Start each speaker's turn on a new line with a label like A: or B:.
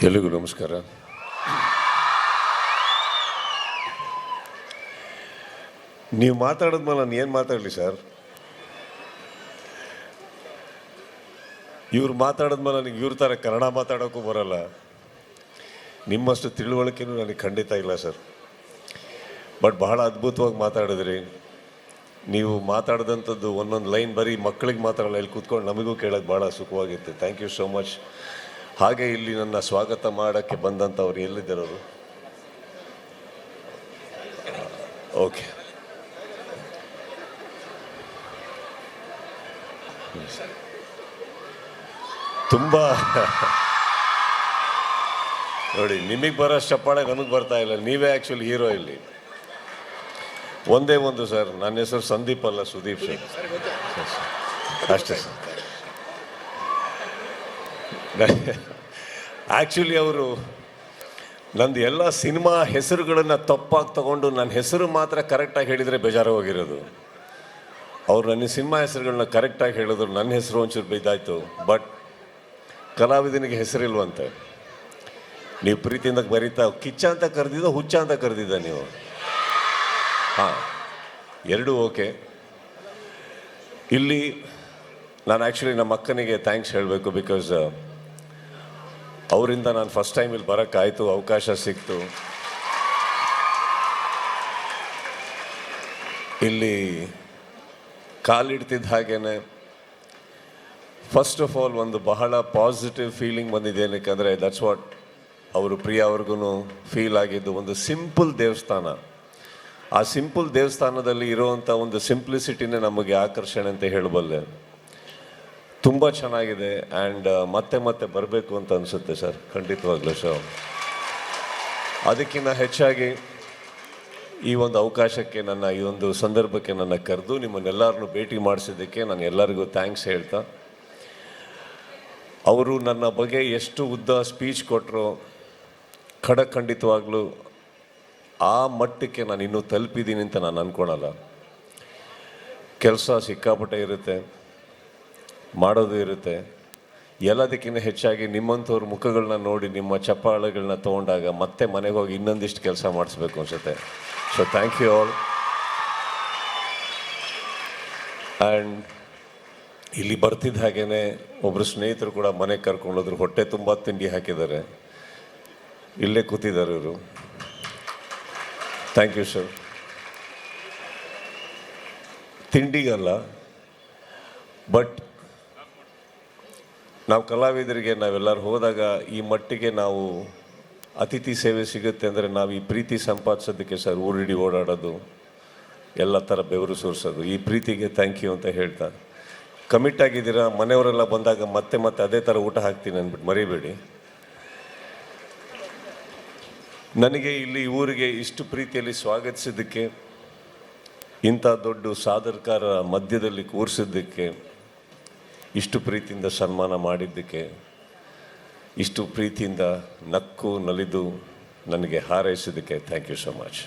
A: ಎಲ್ಲಿಗೂ ನಮಸ್ಕಾರ. ನೀವು ಮಾತಾಡಿದ್ಮೇಲೆ ನಾನು ಏನು ಮಾತಾಡಲಿ ಸರ್? ಇವ್ರು ಮಾತಾಡಿದ್ಮೇಲೆ ನನಗೆ ಇವ್ರ ಥರ ಕನ್ನಡ ಮಾತಾಡೋಕ್ಕೂ ಬರಲ್ಲ. ನಿಮ್ಮಷ್ಟು ತಿಳುವಳಿಕೆನೂ ನನಗೆ ಖಂಡಿತ ಇಲ್ಲ ಸರ್. ಬಟ್ ಬಹಳ ಅದ್ಭುತವಾಗಿ ಮಾತಾಡಿದ್ರಿ. ನೀವು ಮಾತಾಡಿದಂಥದ್ದು ಒಂದೊಂದು ಲೈನ್ ಬರೀ ಮಕ್ಕಳಿಗೆ ಮಾತಾಡಲ್ಲ, ಇಲ್ಲಿ ಕೂತ್ಕೊಂಡು ನಮಗೂ ಕೇಳೋಕ್ಕೆ ಭಾಳ ಸುಖವಾಗಿತ್ತು. Thank you so much. ಹಾಗೆ ಇಲ್ಲಿ ನನ್ನ ಸ್ವಾಗತ ಮಾಡೋಕ್ಕೆ ಬಂದಂಥವ್ರು ಎಲ್ಲಿದ್ದಾರವರು? ಓಕೆ, ತುಂಬ ನೋಡಿ, ನಿಮಗೆ ಬರೋ ಚಪ್ಪಾಳೆ ನಮಗೆ ಬರ್ತಾ ಇಲ್ಲ. ನೀವೇ ಆ್ಯಕ್ಚುಲಿ ಹೀರೋ ಇಲ್ಲಿ. ಒಂದೇ ಒಂದು ಸರ್, ನನ್ನ ಹೆಸರು ಸಂದೀಪ್ ಅಲ್ಲ, ಸುದೀಪ್ ಸರ್, ಅಷ್ಟೇ ಸರ್. ಆ್ಯಕ್ಚುಲಿ ಅವರು ನಂದು ಎಲ್ಲ ಸಿನಿಮಾ ಹೆಸರುಗಳನ್ನು ತಪ್ಪಾಗಿ ತಗೊಂಡು ನನ್ನ ಹೆಸರು ಮಾತ್ರ ಕರೆಕ್ಟಾಗಿ ಹೇಳಿದರೆ ಬೇಜಾರು ಹೋಗಿರೋದು. ಅವ್ರು ನನ್ನ ಸಿನಿಮಾ ಹೆಸರುಗಳನ್ನ ಕರೆಕ್ಟಾಗಿ ಹೇಳಿದ್ರು, ನನ್ನ ಹೆಸರು ಒಂಚೂರು ಬೈದಾಯಿತು. ಬಟ್ ಕಲಾವಿದನಿಗೆ ಹೆಸರಿಲ್ವಂತೆ. ನೀವು ಪ್ರೀತಿಯಿಂದ ಬರೀತಾ ಕಿಚ್ಚ ಅಂತ ಕರೆದಿದ್ದ, ಹುಚ್ಚ ಅಂತ ಕರೆದಿದ್ದ ನೀವು? ಹಾಂ, ಎರಡೂ ಓಕೆ. ಇಲ್ಲಿ ನಾನು ಆ್ಯಕ್ಚುಲಿ ನಮ್ಮ ಅಕ್ಕನಿಗೆ ಥ್ಯಾಂಕ್ಸ್ ಹೇಳಬೇಕು. ಬಿಕಾಸ್ ಅವರಿಂದ ನಾನು ಫಸ್ಟ್ ಟೈಮ್ ಇಲ್ಲಿ ಬರೋಕ್ಕಾಯಿತು, ಅವಕಾಶ ಸಿಕ್ತು. ಇಲ್ಲಿ ಕಾಲಿಡ್ತಿದ್ದ ಹಾಗೇ ಫಸ್ಟ್ ಆಫ್ ಆಲ್ ಒಂದು ಬಹಳ ಪಾಸಿಟಿವ್ ಫೀಲಿಂಗ್ ಬಂದಿದೆ. ಏನಕ್ಕೆ ದಟ್ಸ್ ವಾಟ್ ಅವರು ಪ್ರಿಯ ಅವ್ರಿಗೂ ಫೀಲ್ ಆಗಿದ್ದು. ಒಂದು ಸಿಂಪಲ್ ದೇವಸ್ಥಾನ, ಆ ಸಿಂಪಲ್ ದೇವಸ್ಥಾನದಲ್ಲಿ ಇರುವಂಥ ಒಂದು ಸಿಂಪ್ಲಿಸಿಟಿನೇ ನಮಗೆ ಆಕರ್ಷಣೆ ಅಂತ ಹೇಳಬಲ್ಲೆ. ತುಂಬ ಚೆನ್ನಾಗಿದೆ. ಆ್ಯಂಡ್ ಮತ್ತೆ ಮತ್ತೆ ಬರಬೇಕು ಅಂತ ಅನಿಸುತ್ತೆ ಸರ್, ಖಂಡಿತವಾಗ್ಲೂ. ಸೊ ಅದಕ್ಕಿಂತ ಹೆಚ್ಚಾಗಿ ಈ ಒಂದು ಅವಕಾಶಕ್ಕೆ, ನನ್ನ ಈ ಒಂದು ಸಂದರ್ಭಕ್ಕೆ ನನ್ನ ಕರೆದು ನಿಮ್ಮನ್ನೆಲ್ಲರನ್ನೂ ಭೇಟಿ ಮಾಡಿಸಿದ್ದಕ್ಕೆ ನಾನು ಎಲ್ಲರಿಗೂ ಥ್ಯಾಂಕ್ಸ್ ಹೇಳ್ತಾ, ಅವರು ನನ್ನ ಬಗ್ಗೆ ಎಷ್ಟು ಉದ್ದ ಸ್ಪೀಚ್ ಕೊಟ್ಟರು, ಖಂಡಿತವಾಗ್ಲೂ ಆ ಮಟ್ಟಕ್ಕೆ ನಾನು ಇನ್ನೂ ತಲುಪಿದ್ದೀನಿ ಅಂತ ನಾನು ಅಂದ್ಕೊಳಲ್ಲ. ಕೆಲಸ ಸಿಕ್ಕಾಪಟ್ಟೆ ಇರುತ್ತೆ, ಮಾಡೋದು ಇರುತ್ತೆ. ಎಲ್ಲದಕ್ಕಿಂತ ಹೆಚ್ಚಾಗಿ ನಿಮ್ಮಂಥವ್ರ ಮುಖಗಳನ್ನ ನೋಡಿ, ನಿಮ್ಮ ಚಪ್ಪಾಳೆಗಳನ್ನ ತೊಗೊಂಡಾಗ ಮತ್ತೆ ಮನೆಗೆ ಹೋಗಿ ಇನ್ನೊಂದಿಷ್ಟು ಕೆಲಸ ಮಾಡಿಸ್ಬೇಕು ಅನಿಸುತ್ತೆ. So thank you all. And ಇಲ್ಲಿ ಬರ್ತಿದ್ದ ಹಾಗೇ ಒಬ್ಬರು ಸ್ನೇಹಿತರು ಕೂಡ ಮನೆಗೆ ಕರ್ಕೊಂಡೋದ್ರು. ಹೊಟ್ಟೆ ತುಂಬ ತಿಂಡಿ ಹಾಕಿದ್ದಾರೆ, ಇಲ್ಲೇ ಕೂತಿದ್ದಾರೆ ಇವರು. Thank you sir. ತಿಂಡಿಗಲ್ಲ, ಬಟ್ ನಾವು ಕಲಾವಿದರಿಗೆ ನಾವೆಲ್ಲರೂ ಹೋದಾಗ ಈ ಮಟ್ಟಿಗೆ ನಾವು ಅತಿಥಿ ಸೇವೆ ಸಿಗುತ್ತೆ ಅಂದರೆ ನಾವು ಈ ಪ್ರೀತಿ ಸಂಪಾದಿಸೋದಕ್ಕೆ ಸರ್ ಊರಿಡಿ ಓಡಾಡೋದು, ಎಲ್ಲ ಥರ ಬೆವರು ಸುರಿಸೋದು. ಈ ಪ್ರೀತಿಗೆ ಥ್ಯಾಂಕ್ ಯು ಅಂತ ಹೇಳ್ತಾ, ಕಮಿಟ್ ಆಗಿದ್ದೀರಾ. ಮನೆಯವರೆಲ್ಲ ಬಂದಾಗ ಮತ್ತೆ ಮತ್ತೆ ಅದೇ ಥರ ಊಟ ಹಾಕ್ತೀನಿ ಅಂದ್ಬಿಟ್ಟು ಮರಿಬೇಡಿ. ನನಗೆ ಇಲ್ಲಿ ಊರಿಗೆ ಇಷ್ಟು ಪ್ರೀತಿಯಲ್ಲಿ ಸ್ವಾಗತಿಸಿದ್ದಕ್ಕೆ, ಇಂಥ ದೊಡ್ಡ ಸಾಧಕರ ಮಧ್ಯದಲ್ಲಿ ಕೂರಿಸಿದ್ದಕ್ಕೆ, ಇಷ್ಟು ಪ್ರೀತಿಯಿಂದ ಸನ್ಮಾನ ಮಾಡಿದ್ದಕ್ಕೆ, ಇಷ್ಟು ಪ್ರೀತಿಯಿಂದ ನಕ್ಕು ನಲಿದು ನನಗೆ ಹಾರೈಸಿದ್ದಕ್ಕೆ ಥ್ಯಾಂಕ್ ಯು ಸೊ ಮಚ್.